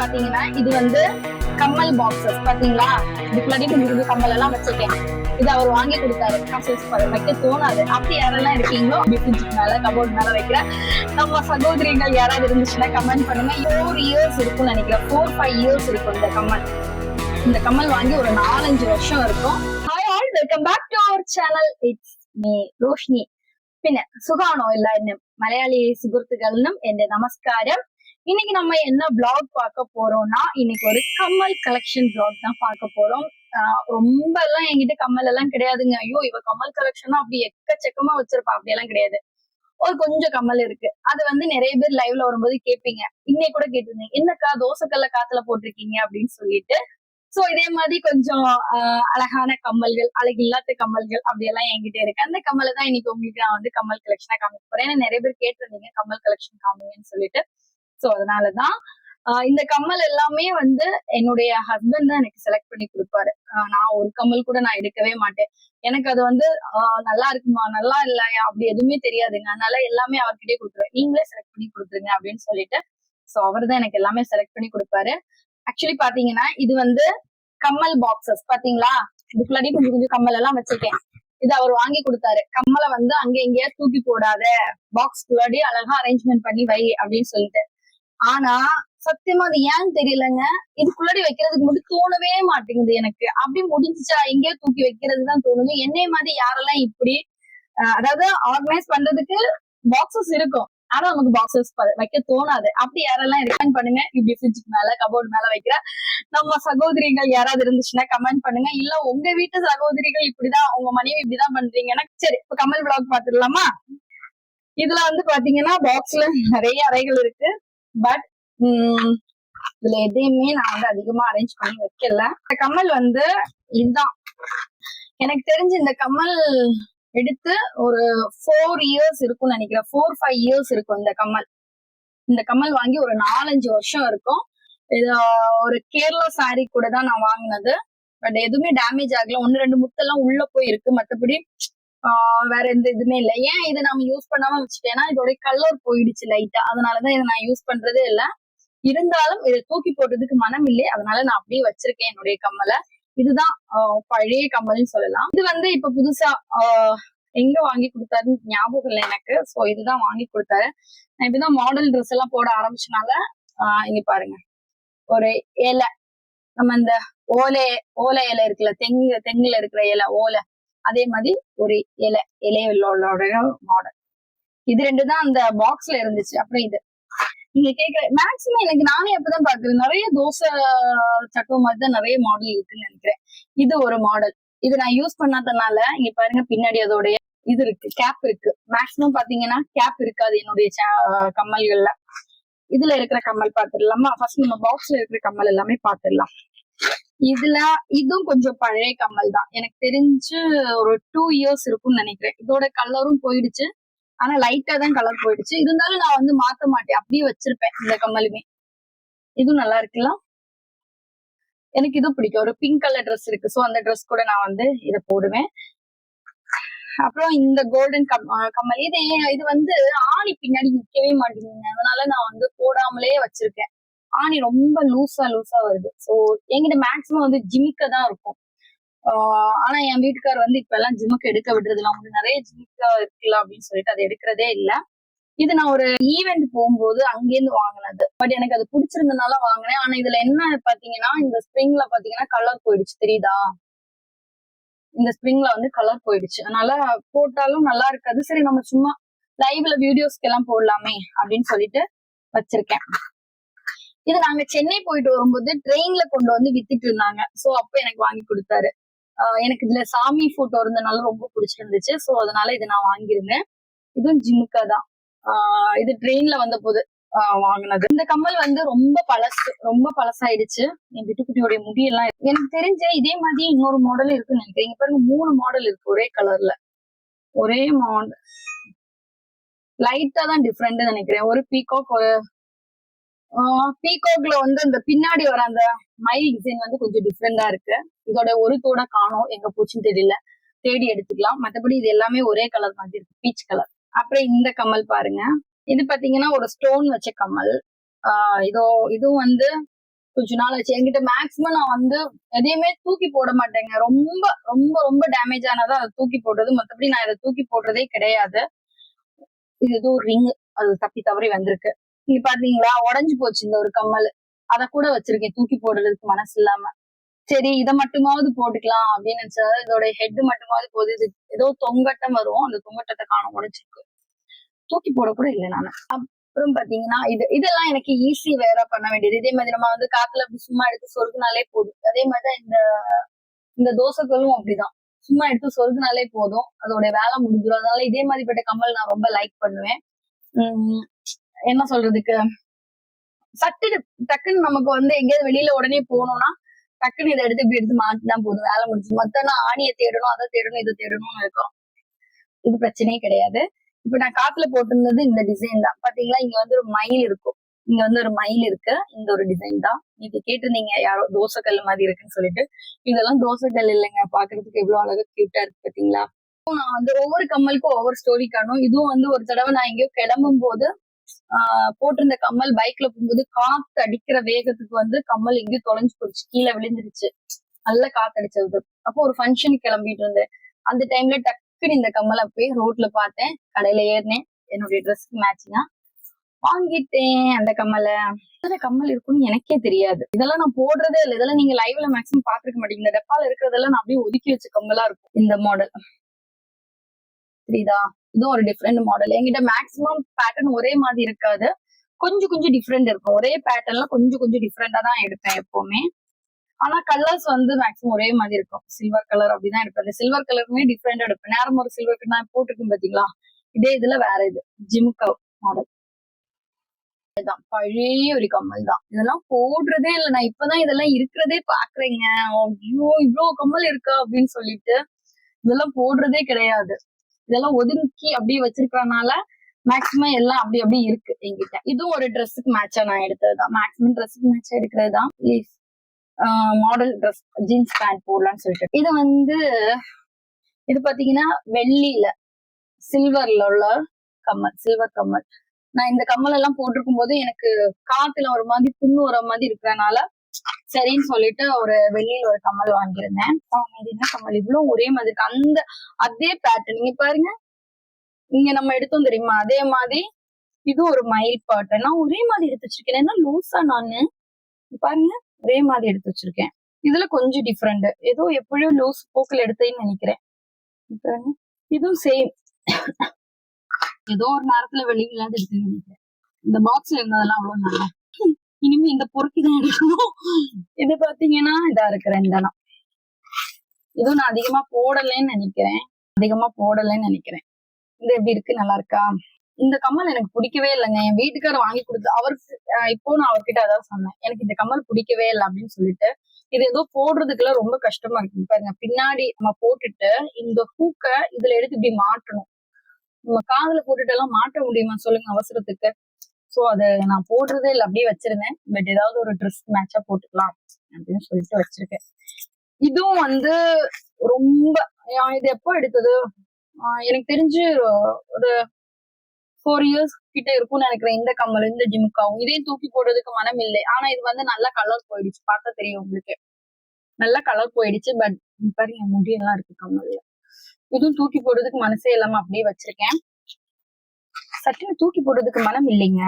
பாத்தீங்கன்னா இது வந்து கம்மல் பாக்ஸஸ் பாத்தீங்களா. இதுக்குள்ளாடி கம்மல் எல்லாம் வச்சிருக்கேன். இது அவர் வாங்கி கொடுத்தாரு. வைக்க தோணாது. அப்படி யாரெல்லாம் இருக்கீங்களோ ஃப்ரிட்ஜ் மேல கபோர்ட் மேல வைக்கிற நம்ம சகோதரிகள் யாராவது இருந்துச்சுன்னா கமெண்ட் பண்ணுங்க. 4 இயர்ஸ் இருக்கும்னு நினைக்கிறேன். 4-5 இயர்ஸ் இருக்கும் இந்த கம்மல். இந்த கம்மல் வாங்கி ஒரு 4-5 வருஷம் இருக்கும். Hi all, welcome back to our channel. It's me Roshini. പിന്നെ സുഖാണോ എല്ലാവരും? മലയാളി സുഹൃത്തുക്കളിനും എന്റെ നമസ്കാരം. இன்னைக்கு நம்ம என்ன vlog பார்க்க போறோம்னா, இன்னைக்கு ஒரு கம்மல் கலெக்ஷன் vlog தான் பார்க்க போறோம். ரொம்ப எல்லாம் என்கிட்ட கம்மல் எல்லாம் கிடையாதுங்க. ஐயோ இவ கம்மல் கலெக்ஷனா அப்படி எக்கச்சக்கமா வச்சிருப்பா, அப்படி எல்லாம் கிடையாது. ஒரு கொஞ்சம் கம்மல் இருக்கு. அது வந்து நிறைய பேர் லைவ்ல வரும்போது கேட்பீங்க. இன்னைக்கு கூட கேட்டிருந்தீங்க, என்னக்கா தோசைக்கல்ல காத்துல போட்டிருக்கீங்க அப்படின்னு சொல்லிட்டு. சோ இதே மாதிரி கொஞ்சம் அழகான கம்மல்கள், அழகில்லாத கம்மல்கள் அப்படியெல்லாம் என்கிட்ட இருக்கு. அந்த கம்மலை தான் இன்னைக்கு உங்களுக்கு நான் வந்து கம்மல் கலெக்ஷனா காமிக்க போறேன். ஏன்னா நிறைய பேர் கேட்டிருந்தீங்க கம்மல் கலெக்ஷன் காமிங்கன்னு சொல்லிட்டு. சோ அதனாலதான் இந்த கம்மல் எல்லாமே வந்து என்னுடைய ஹஸ்பண்ட் தான் எனக்கு செலக்ட் பண்ணி கொடுப்பாரு. நான் ஒரு கம்மல் கூட நான் எடுக்கவே மாட்டேன். எனக்கு அது வந்து நல்லா இருக்குமா நல்லா இல்லையா அப்படி எதுவுமே தெரியாதுங்க. அதனால எல்லாமே அவர்கிட்டயே கொடுத்துருவேன். நீங்களே செலக்ட் பண்ணி கொடுத்துருங்க அப்படின்னு சொல்லிட்டு. சோ அவர் தான் எனக்கு எல்லாமே செலக்ட் பண்ணி கொடுப்பாரு. ஆக்சுவலி பாத்தீங்கன்னா இது வந்து கம்மல் பாக்ஸஸ் பாத்தீங்களா. இதுக்குள்ளாடி கொஞ்சம் கம்மல் எல்லாம் வச்சிருக்கேன். இது அவர் வாங்கி கொடுத்தாரு. கம்மலை வந்து அங்க எங்கேயா தூக்கி போடாத, பாக்ஸ்குள்ளாடி அழகா அரேஞ்ச்மெண்ட் பண்ணி வை அப்படின்னு சொல்லிட்டு. ஆனா சத்தியமா அது ஏன்னு தெரியலங்க, இதுக்குள்ளாடி வைக்கிறதுக்கு மட்டும் தோணவே மாட்டேங்குது எனக்கு. அப்படி முடிஞ்சுச்சா எங்கேயோ தூக்கி வைக்கிறதுதான் தோணுது. என்னைய மாதிரி யாரெல்லாம் இப்படி அதாவது ஆர்கனைஸ் பண்றதுக்கு பாக்ஸஸ் இருக்கும், ஆனா நமக்கு பாக்ஸஸ் வைக்க தோணாது. அப்படி யாரெல்லாம் ரிமைண்ட் பண்ணுங்க. இப்படி ஃப்ரிட்ஜுக்கு மேல கபோர்ட் மேல வைக்கிற நம்ம சகோதரிகள் யாராவது இருந்துச்சுன்னா கமெண்ட் பண்ணுங்க. இல்ல உங்க வீட்டு சகோதரிகள் இப்படிதான், உங்க மனைவி இப்படிதான் பண்றீங்கன்னா சரி. இப்ப கமல் விளாக் பாத்துடலாமா. இதுல வந்து பாத்தீங்கன்னா பாக்ஸ்ல நிறைய அறைகள் இருக்கு. பட் இதுல எதையுமே நான் வந்து அதிகமா அரேஞ்ச் பண்ணி வைக்கல. இந்த கம்மல் வந்து இதுதான் எனக்கு தெரிஞ்சு. இந்த கம்மல் எடுத்து ஒரு 4 இயர்ஸ் இருக்கும்னு நினைக்கிறேன். 4-5 இயர்ஸ் இருக்கும் இந்த கம்மல். இந்த கம்மல் வாங்கி ஒரு 4-5 வருஷம் இருக்கும். இது ஒரு கேரளா சாரி கூட தான் நான் வாங்கினது. பட் எதுவுமே டேமேஜ் ஆகல. 1-2 முத்தெல்லாம் உள்ள போய் இருக்கு. மற்றபடி வேற எந்த இதுவுமே இல்லை. ஏன் இதை நம்ம யூஸ் பண்ணாம வச்சுட்டேன்னா இதோட கலர் போயிடுச்சு லைட்டா. அதனாலதான் இதை நான் யூஸ் பண்றதே இல்லை. இருந்தாலும் இதை தூக்கி போடுறதுக்கு மனம் இல்லை. அதனால நான் அப்படியே வச்சிருக்கேன் என்னுடைய கம்மலை. இதுதான் பழைய கம்மல்னு சொல்லலாம். இது வந்து இப்ப புதுசா எங்க வாங்கி கொடுத்தாருன்னு ஞாபகம் இல்லை எனக்கு. சோ இதுதான் வாங்கி கொடுத்தாரு. நான் இப்படிதான் மாடல் ட்ரெஸ் எல்லாம் போட ஆரம்பிச்சனால இங்க பாருங்க ஒரு இலை, நம்ம இந்த ஓலை இலை இருக்குல்ல, தெங்குல இருக்கிற இலை ஓலை, அதே மாதிரி ஒரு இலையோட மாடல். இது 2 தான் அந்த பாக்ஸ்ல இருந்துச்சு. அப்புறம் இது நீங்க கேக்குற மேக்சிமம் எனக்கு நானே அப்பதான் பாக்குறேன். நிறைய தோசை சட்டம் மாதிரி தான் நிறைய மாடல் இருக்குன்னு நினைக்கிறேன். இது ஒரு மாடல். இது நான் யூஸ் பண்ணாதனால இங்க பாருங்க பின்னாடி அதோடைய இது இருக்கு, கேப் இருக்கு. மேக்சிமம் பாத்தீங்கன்னா கேப் இருக்காது என்னுடைய கம்மல்கள்ல. இதுல இருக்கிற கம்மல் பாத்துடலாமா. ஃபர்ஸ்ட் நம்ம பாக்ஸ்ல இருக்கிற கம்மல் எல்லாமே பாத்துடலாம். இதுவும் கொஞ்சம் பழைய கம்மல் தான். எனக்கு தெரிஞ்சு ஒரு 2 இயர்ஸ் இருக்கும்னு நினைக்கிறேன். இதோட கலரும் போயிடுச்சு. ஆனா லைட்டா தான் கலர் போயிடுச்சு. இருந்தாலும் நான் வந்து மாத்த மாட்டேன், அப்படியே வச்சிருப்பேன் இந்த கம்மலுமே. இதுவும் நல்லா இருக்குல்ல. எனக்கு இது பிடிக்கும். ஒரு பிங்க் கலர் ட்ரெஸ் இருக்கு. சோ அந்த ட்ரெஸ் கூட நான் வந்து இதை போடுவேன். அப்புறம் இந்த கோல்டன் கம்மல் இது வந்து ஆணி பின்னாடி நிக்கவே மாட்டேங்குது. அதனால நான் வந்து போடாமலே வச்சிருக்கேன். ஆணி ரொம்ப லூசா வருது. சோ என்கிட்ட மேக்சிமம் வந்து ஜிமிக்க தான் இருக்கும். ஆனா என் வீட்டுக்கார் வந்து இப்ப எல்லாம் ஜிமுக்கு எடுக்க விடுறதுல அவங்க நிறைய ஜிமிக்கா இருக்குல்ல அப்படின்னு சொல்லிட்டு அதை எடுக்கிறதே இல்ல. இது நான் ஒரு ஈவெண்ட் போகும்போது அங்கேருந்து வாங்கினது. பட் எனக்கு அது பிடிச்சிருந்தனால வாங்கினேன். ஆனா இதுல என்ன பாத்தீங்கன்னா, இந்த ஸ்ப்ரிங்ல பாத்தீங்கன்னா கலர் போயிடுச்சு, தெரியுதா. இந்த ஸ்ப்ரிங்ல வந்து கலர் போயிடுச்சு. அதனால போட்டாலும் நல்லா இருக்காது. சரி நம்ம சும்மா லைவ்ல வீடியோஸ்க்கு எல்லாம் போடலாமே அப்படின்னு சொல்லிட்டு வச்சிருக்கேன். இது நாங்க சென்னை போயிட்டு வரும்போது ட்ரெயின்ல கொண்டு வந்து வித்துட்டு இருந்தாங்க. சோ அப்ப எனக்கு வாங்கி கொடுத்தாரு. எனக்கு இதுல சாமி போட்டோ இருந்தனால ரொம்ப பிடிச்சிருந்துச்சு. சோ அதனால இதை நான் வாங்கியிருந்தேன். இதுவும் ஜிமுக்கா தான். இது ட்ரெயின்ல வந்த போது வாங்கினது. இந்த கம்மல் வந்து ரொம்ப பழசாயிடுச்சு. என் வீட்டுக்குட்டியோடைய முடியெல்லாம் எனக்கு தெரிஞ்ச இதே மாதிரி இன்னொரு மாடல் இருக்குன்னு நினைக்கிறேன். இங்க பாருங்க 3 மாடல் இருக்கு ஒரே கலர்ல. ஒரே மாடல் லைட்டா தான் டிஃப்ரெண்ட் நினைக்கிறேன். ஒரு பீகாக், ஒரு பீகாக்ல வந்து இந்த பின்னாடி வர அந்த மயில் டிசைன் வந்து கொஞ்சம் டிஃப்ரெண்டா இருக்கு. இதோட ஒரு தோட காணோம், எங்க போச்சுன்னு தெரியல, தேடி எடுத்துக்கலாம். மற்றபடி இது எல்லாமே ஒரே கலர் மாதிரி இருக்கு, பீச் கலர். அப்புறம் இந்த கம்மல் பாருங்க. இது பாத்தீங்கன்னா ஒரு ஸ்டோன் வச்ச கம்மல். இதுவும் வந்து கொஞ்ச நாள் ஆச்சு. என்கிட்ட மேக்சிமம் நான் வந்து எதையுமே தூக்கி போட மாட்டேங்க. ரொம்ப ரொம்ப ரொம்ப டேமேஜ் ஆனதா அதை தூக்கி போடுறது. மத்தபடி நான் இதை தூக்கி போடுறதே கிடையாது. இது ஏதோ ஒரு ரிங், அது தப்பி தவறி வந்திருக்கு. நீங்க பாத்தீங்களா, உடஞ்சு போச்சு இந்த ஒரு கம்மல். அத கூட வச்சிருக்கேன் தூக்கி போடுறதுக்கு மனசு இல்லாம. சரி இதை மட்டுமாவது போட்டுக்கலாம் அப்படின்னு நினைச்சா, இதோட ஹெட் மட்டுமாவது போகுது. இது ஏதோ தொங்கட்டம் வரும், அந்த தொங்கட்டத்தை காண உடைச்சிருக்கு. தூக்கி போட கூட இல்லை நானு. அப்புறம் பாத்தீங்கன்னா இதெல்லாம் எனக்கு ஈஸி வேற பண்ண வேண்டியது. இதே மாதிரி நம்ம வந்து காத்துல அப்படி சும்மா எடுத்து சொருகுனாலே போதும். அதே மாதிரிதான் இந்த தோசைகளும் அப்படிதான். சும்மா எடுத்து சொருகுனாலே போதும், அதோட வேலை முடிஞ்சிடும். அதனால இதே மாதிரிப்பட்ட கம்மல் நான் ரொம்ப லைக் பண்ணுவேன். என்ன சொல்றதுக்கு, சட்டு டக்குன்னு நமக்கு வந்து எங்கேயாவது வெளியில உடனே போகணும்னா டக்குன்னு இதை எடுத்து இப்படி எடுத்து மாட்டிதான் போதும், வேலை முடிச்சு. மத்தனா ஆணியை தேடணும், அதை தேடணும், இதை தேடணும்னு இருக்கும். இது பிரச்சனையே கிடையாது. இப்ப நான் காத்துல போட்டிருந்தது இந்த டிசைன் தான். பாத்தீங்களா, இங்க வந்து ஒரு மயில் இருக்கும், இங்க வந்து ஒரு மயில் இருக்கு. இந்த ஒரு டிசைன் தான். நீங்க கேட்டிருந்தீங்க யாரோ தோசைக்கல் மாதிரி இருக்குன்னு சொல்லிட்டு. இதெல்லாம் தோசைக்கல் இல்லைங்க, பாக்குறதுக்கு எவ்வளவு அழகா கியூட்டா இருக்கு பாத்தீங்களா. நான் வந்து ஒவ்வொரு கம்மலுக்கும் ஒவ்வொரு ஸ்டோரி காணும். இதுவும் வந்து ஒரு தடவை நான் எங்கேயோ கிளம்பும் போது போட்டிருந்த கம்மல் பைக்ல போகும்போது காத்து அடிக்கிற வேகத்துக்கு வந்து கம்மல் எங்கேயும் தொலைஞ்சு போச்சு, கீழே விழுந்துருச்சு. நல்ல காத்து அடிச்சது. அப்போ ஒரு ஃபங்க்ஷனுக்கு கிளம்பிட்டு இருந்தேன். அந்த டைம்ல டக்குன்னு இந்த கம்மலை போய் ரோட்ல பார்த்தேன், கடையில ஏறினேன், என்னுடைய ட்ரெஸ்க்கு மேட்சிங்கா வாங்கிட்டேன் அந்த கம்மலை. கம்மல் இருக்குன்னு எனக்கே தெரியாது. இதெல்லாம் நான் போடுறதே இல்லை. இதெல்லாம் நீங்க லைவ்ல மேக்ஸிமம் பாத்துருக்க மாட்டீங்க. இந்த டப்பால இருக்கிறதெல்லாம் நான் அப்படியே ஒதுக்கி வச்ச கம்மலா இருக்கும். இந்த மாடல் புரியுதா, இதுவும் ஒரு டிஃப்ரெண்ட் மாடல். என்கிட்ட மேக்ஸிமம் பேட்டர்ன் ஒரே மாதிரி இருக்காது, கொஞ்சம் கொஞ்சம் டிஃப்ரெண்ட் இருக்கும். ஒரே பேட்டர்ன்ல கொஞ்சம் கொஞ்சம் டிஃப்ரெண்டா தான் எடுப்பேன் எப்பவுமே. ஆனா கலர்ஸ் வந்து மேக்ஸிமம் ஒரே மாதிரி இருக்கும். சில்வர் கலர் அப்படிதான் எடுப்பேன். சில்வர் கலருமே டிஃப்ரெண்டா எடுப்பேன். நேரம் ஒரு சில்வருக்கு நான் போட்டிருக்கேன் பாத்தீங்களா, இதே இதுல வேற இது ஜிம்கா மாடல். இதுதான் பழைய ஒரு கம்மல் தான். இதெல்லாம் போடுறதே இல்லை. நான் இப்பதான் இதெல்லாம் இருக்கிறதே பாக்குறேங்க. ஐயோ இவ்வளவு கம்மல் இருக்கா அப்படின்னு சொல்லிட்டு இதெல்லாம் போடுறதே கிடையாது. இதெல்லாம் ஒதுக்கி அப்படியே வச்சிருக்கறனால மேக்சிமம் எல்லாம் அப்படி அப்படி இருக்கு என்கிட்ட. இதுவும் ஒரு ட்ரெஸ்ஸுக்கு மேட்சா நான் எடுத்ததுதான். மேக்சிமம் ட்ரெஸ்ஸுக்கு மேட்சா எடுக்கிறது தான். மாடல் ட்ரெஸ் ஜீன்ஸ் பேண்ட் போடலாம்னு சொல்லிட்டு. இது வந்து இது பாத்தீங்கன்னா வெள்ளியில சில்வர்ல உள்ள கம்மல், சில்வர் கம்மல். நான் இந்த கம்மல் எல்லாம் போட்டிருக்கும் போது எனக்கு காத்துல ஒரு மாதிரி புண்ணு வர மாதிரி இருக்கிறனால சரின்னு சொல்லிட்டு ஒரு வெள்ளியில ஒரு கம்மல் வாங்கியிருந்தேன். இது என்ன கம்மல் இவ்வளவு ஒரே மாதிரி இருக்கு, அந்த அதே பேட்டர்ன் நீங்க பாருங்க. இங்க நம்ம எடுத்தோம் தெரியுமா, அதே மாதிரி இது ஒரு மயில் பேட்டர்ன். நான் ஒரே மாதிரி எடுத்து வச்சிருக்கேன். ஏன்னா லூஸா நானு பாருங்க ஒரே மாதிரி எடுத்து வச்சிருக்கேன். இதுல கொஞ்சம் டிஃப்ரெண்ட், ஏதோ எப்படியோ லூஸ் போக்கில் எடுத்தேன்னு நினைக்கிறேன். இதுவும் சேம், ஏதோ ஒரு நேரத்துல வெளியில எடுத்துன்னு நினைக்கிறேன். இந்த பாக்ஸ்ல இருந்ததெல்லாம் அவ்வளவு நல்லா. இனிமே இந்த பொறுக்கிதான் எடுக்கணும். இது பாத்தீங்கன்னா இதா இருக்கு ரெண்டனா. இதுவும் நான் அதிகமா போடலன்னு நினைக்கிறேன். இது எப்படி இருக்கு, நல்லா இருக்கா? இந்த கம்மல் எனக்கு பிடிக்கவே இல்லைங்க. என் வீட்டுக்காரர் வாங்கி கொடுத்து அவருக்கு இப்போ நான் அவர்கிட்ட அதான் சொன்னேன், எனக்கு இந்த கம்மல் பிடிக்கவே இல்லை அப்படின்னு சொல்லிட்டு. இது ஏதோ போடுறதுக்குலாம் ரொம்ப கஷ்டமா இருக்கு. பாருங்க பின்னாடி நம்ம போட்டுட்டு இந்த ஹூக்க இதுல எடுத்து இப்படி மாட்டணும். நம்ம காதுல போட்டுட்டு எல்லாம் மாட்ட முடியுமா சொல்லுங்க அவசரத்துக்கு. சோ அதை நான் போடுறதே இல்லை, அப்படியே வச்சிருந்தேன். பட் ஏதாவது ஒரு ட்ரெஸ் மேட்சா போட்டுக்கலாம் அப்படின்னு சொல்லிட்டு வச்சிருக்கேன். இதுவும் வந்து ரொம்ப, இது எப்போ எடுத்தது எனக்கு தெரிஞ்சு ஒரு 4 years கிட்ட இருக்கும்னு நினைக்கிறேன். இந்த கம்மல், இந்த ஜிமுக்காவும் இதையும் தூக்கி போடுறதுக்கு மனம் இல்லை. ஆனா இது வந்து நல்லா கலர் போயிடுச்சு, பார்த்தா தெரியும் உங்களுக்கு, நல்லா கலர் போயிடுச்சு. பட் பாருங்க முடியெல்லாம் இருக்கு கம்மல்ல. இதுவும் தூக்கி போடுறதுக்கு மனசே இல்லாம அப்படியே வச்சிருக்கேன். சட்டுன்னு தூக்கி போடுறதுக்கு மனம் இல்லைங்க,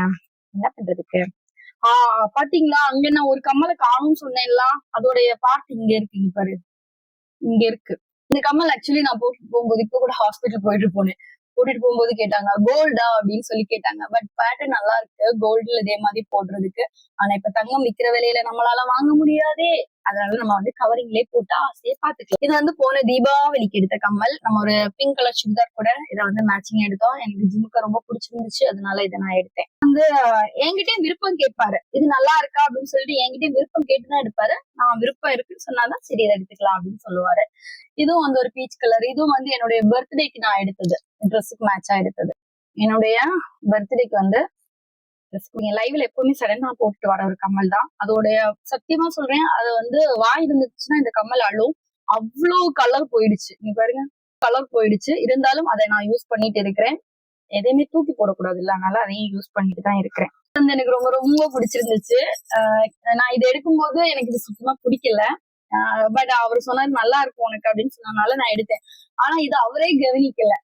என்ன பண்றதுக்கு. பாத்தீங்களா, அங்க நான் ஒரு கம்மலை காணும்னு சொன்னேன்ல, அதோடைய பார்ட் இங்க இருக்கு. இங்க பாரு, இங்க இருக்கு இந்த கம்மல். ஆக்சுவலி நான் போகும்போது இப்ப கூட ஹாஸ்பிட்டல் கூட்டிட்டு போகும்போது கேட்டாங்க கோல்டா அப்படின்னு சொல்லி கேட்டாங்க. பட் பேட்டர்ன் நல்லா இருக்கு கோல்டுல இதே மாதிரி போடுறதுக்கு. ஆனா இப்ப தங்கம் விக்கிற விலையில நம்மளால வாங்க முடியாதே, அதனால நம்ம வந்து கவரிங்லயே போட்டு ஆசையே பாத்துக்கலாம். இது வந்து போன தீபாவளிக்கு எடுத்த கம்மல். நம்ம ஒரு பிங்க் கலர் சுடிதார் கூட இதை வந்து மேட்சிங் எடுத்தோம். எனக்கு ஜிமுக்கா ரொம்ப பிடிச்சிருந்துச்சு, அதனால இதை நான் எடுத்தேன். வந்து என்கிட்டயும் விருப்பம் கேட்பாரு, இது நல்லா இருக்கா அப்படின்னு சொல்லிட்டு என்கிட்டயும் விருப்பம் கேட்டுதான் எடுப்பாரு. நான் விருப்பம் இருக்குன்னு சொன்னாதான் சரி இதை எடுத்துக்கலாம் அப்படின்னு சொல்லுவாரு. இதுவும் வந்து ஒரு பீச் கலர். இதுவும் வந்து என்னுடைய பர்த்டேக்கு நான் எடுத்தது, ட்ரெஸ்ஸுக்கு மேட்சா எடுத்தது. என்னுடைய பர்த்டேக்கு வந்து லைவ்ல எப்பவுமே சடனா போட்டுட்டு வர ஒரு கம்மல் தான். அதோடைய சத்தியமா சொல்றேன், அது வந்து வாய் இருந்துச்சுன்னா இந்த கம்மல் அழும். அவ்வளவு கலர் போயிடுச்சு. நீ பாருங்க கலர் போயிடுச்சு. இருந்தாலும் அதை நான் யூஸ் பண்ணிட்டு இருக்கிறேன். எதையுமே தூக்கி போடக்கூடாது இல்ல, அதனால அதையும் யூஸ் பண்ணிட்டு தான் இருக்கிறேன். வந்து எனக்கு ரொம்ப ரொம்ப பிடிச்சிருந்துச்சு. நான் இதை எடுக்கும்போது எனக்கு இது சுத்தமா பிடிக்கல. பட் அவர் சொன்னாரு நல்லா இருக்கும் உனக்கு அப்படின்னு சொன்னதுனால நான் எடுத்தேன். ஆனா இது அவரே கவனிக்கல.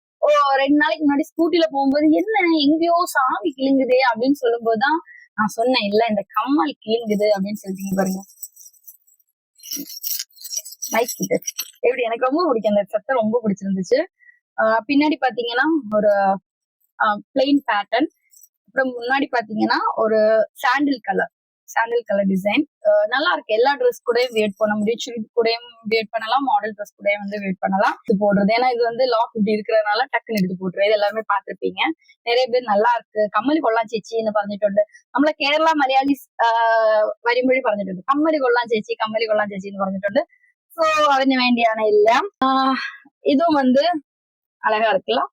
2 நாளைக்கு முன்னாடி ஸ்கூட்டில போகும்போது என்ன எங்கேயோ சாவி கிழிங்குதே அப்படின்னு சொல்லும் போதுதான் நான் சொன்னேன், இல்ல இந்த கம்மல் கிழிங்குது அப்படின்னு சொல்லிட்டீங்க பாருங்க. எப்படி எனக்கு ரொம்ப பிடிக்கும், அந்த சத்தம் ரொம்ப பிடிச்சிருந்துச்சு. பின்னாடி பாத்தீங்கன்னா ஒரு பிளெயின் பேட்டர்ன், அப்புறம் முன்னாடி பாத்தீங்கன்னா ஒரு சாண்டில் கலர் டிசைன். நல்லா இருக்கு. எல்லா ட்ரெஸ் கூடயும் வேட் பண்ண முடியும், சுடிதார் கூடயும் வேட் பண்ணலாம், மாடல் ட்ரெஸ் கூடயும் வந்து வேட் பண்ணலாம். இது போடுறது ஏன்னா இது வந்து லாக் இப்படி இருக்கிறதுனால டக்குன்னு எடுத்து போட்டுருது. இது எல்லாருமே பார்த்திருப்பீங்க. நிறைய பேர் நல்லா இருக்கு കമ്മല് കൊള്ളാം ചേച്ചി എന്ന് പറഞ്ഞിട്ടുണ്ട്. നമ്മളെ കേരള മലയാളീസ് വരുമ്പോഴേ പറഞ്ഞിട്ടുണ്ട് കമ്മല് കൊള്ളാം ചേച്ചി എന്ന് പറഞ്ഞിട്ടുണ്ട്. ஸோ അതിന് வேண்டியான எல்லாம் இதுவும் வந்து அழகா இருக்கலாம்.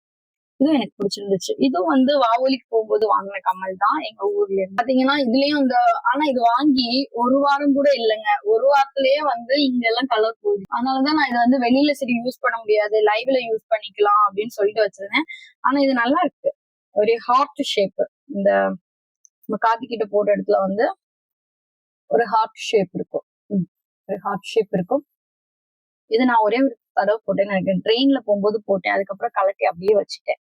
இதுவும் எனக்கு பிடிச்சிருந்துச்சு. இதுவும் வந்து வாவொலிக்கு போகும்போது வாங்கின கம்மல் தான் எங்க ஊர்ல இருந்து. பாத்தீங்கன்னா இதுலயும் இந்த ஆனா இது வாங்கி 1 வாரம் கூட இல்லைங்க, 1 வாரத்திலேயே வந்து இங்க எல்லாம் கலர் போகுது. அதனாலதான் நான் இதை வந்து வெளியில சரி யூஸ் பண்ண முடியாது, லைவ்ல யூஸ் பண்ணிக்கலாம் அப்படின்னு சொல்லிட்டு வச்சிருந்தேன். ஆனா இது நல்லா இருக்கு. ஒரு ஹார்ட் ஷேப், இந்த நம்ம காத்திக்கிட்ட போட்ட இடத்துல வந்து ஒரு ஹார்ட் ஷேப் இருக்கும். ஒரு ஹார்ட் ஷேப் இருக்கும். இது நான் ஒரே ஒரு தடவை போட்டேன்னு நினைக்கிறேன், ட்ரெயின்ல போகும்போது போட்டேன். அதுக்கப்புறம் கலட்டி அப்படியே வச்சுட்டேன்.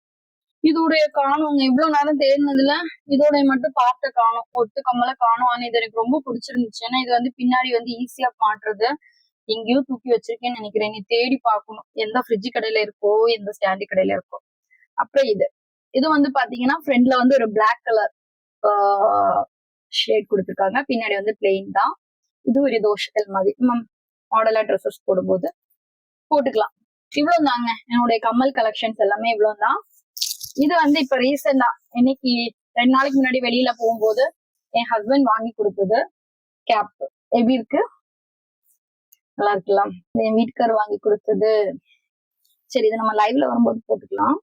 இதோடைய காணும் இவ்வளவு நேரம் தேடினதுல இதோடைய மட்டும் பார்த்த காணும், ஒத்து கம்மல காணும். ஆனா இது எனக்கு ரொம்ப பிடிச்சிருந்துச்சு. ஏன்னா இது வந்து பின்னாடி வந்து ஈஸியா மாட்டுறது. எங்கேயோ தூக்கி வச்சிருக்கேன்னு நினைக்கிறேன், நீ தேடி பார்க்கணும் எந்த ஃப்ரிட்ஜ் கடையில இருக்கோ எந்த ஸ்டாண்டி கடையில இருக்கோ. அப்புறம் இது வந்து பாத்தீங்கன்னா ஃப்ரண்ட்ல வந்து ஒரு பிளாக் கலர் ஷேட் கொடுத்துருக்காங்க, பின்னாடி வந்து பிளெயின் தான். இது ஒரு தோஷங்கள் மாதிரி மாடலா ட்ரெஸ்ஸஸ் போடும்போது போட்டுக்கலாம். இவ்வளவு தாங்க என்னுடைய கம்மல் கலெக்ஷன்ஸ் எல்லாமே இவ்வளவு தான். இது வந்து இப்ப ரீசெண்டா இன்னைக்கு 2 நாளைக்கு முன்னாடி வெளியில போகும்போது என் ஹஸ்பண்ட் வாங்கி கொடுத்தது கேப். எப்படி இருக்கு, நல்லா இருக்கலாம். என் வீட்டுக்கார் வாங்கி கொடுத்தது. சரி இதை நம்ம லைவ்ல வரும்போது போட்டுக்கலாம்.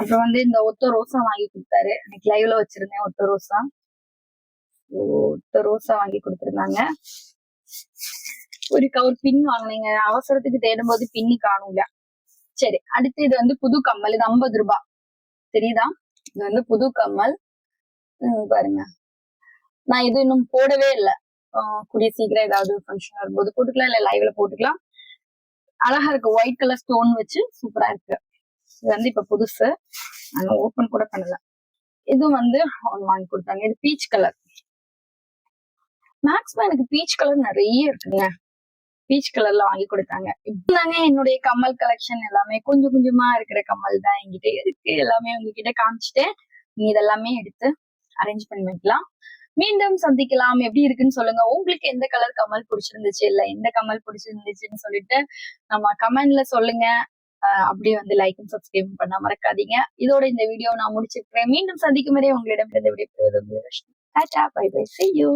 அப்புறம் வந்து இந்த ஒத்த ரோசா வாங்கி கொடுத்தாரு, இன்னைக்கு லைவ்ல வச்சிருந்தேன். ஒத்த ரோசா வாங்கி கொடுத்துருந்தாங்க. ஒரு பின் வாங்கினீங்க, அவசரத்துக்கு தேடும் போது பின்னி காணும்ல. சரி அடுத்து இது வந்து புது கம்மல், இது 50 ரூபாய் தெரியுதா. இது வந்து புது கம்மல் பாருங்க. நான் இது இன்னும் போடவே இல்லை, கூடிய சீக்கிரம் ஏதாவது ஃபங்க்ஷன் வரும்போது போட்டுக்கலாம், இல்ல லைவ்ல போட்டுக்கலாம். அழகா இருக்கு, ஒயிட் கலர் ஸ்டோன் வச்சு சூப்பரா இருக்கு. இது வந்து இப்ப புதுசு, நாங்க ஓபன் கூட பண்ணல. இது வந்து வாங்கி கொடுத்தாங்க. இது பீச் கலர். மேக்ஸிமம் எனக்கு பீச் கலர் நிறைய இருக்குங்க, பீச் கலர்ல வாங்கி கொடுத்தாங்க. இப்பதாங்க என்னுடைய கம்மல் கலெக்ஷன் எல்லாமே கொஞ்சம் கொஞ்சமா இருக்கிற கம்மல் தான் என்கிட்ட இருக்கு. எல்லாமே உங்ககிட்ட காமிச்சிட்டேன். நீ இதெல்லாமே எடுத்து அரேஞ்ச் பண்ணி வைக்கலாம். மீண்டும் சந்திக்கலாம். எப்படி இருக்குன்னு சொல்லுங்க. உங்களுக்கு எந்த கலர் கம்மல் பிடிச்சிருந்துச்சு, இல்ல எந்த கம்மல் பிடிச்சிருந்துச்சுன்னு சொல்லிட்டு நம்ம கமெண்ட்ல சொல்லுங்க. அப்படியே வந்து லைக்கும் சப்ஸ்கிரைப் பண்ண மறக்காதீங்க. இதோட இந்த வீடியோ நான் முடிச்சிருக்கிறேன். மீண்டும் சந்திக்கும் வரை உங்களிடம் இருந்து விடைபெறுவது. Tata, bye bye, see you.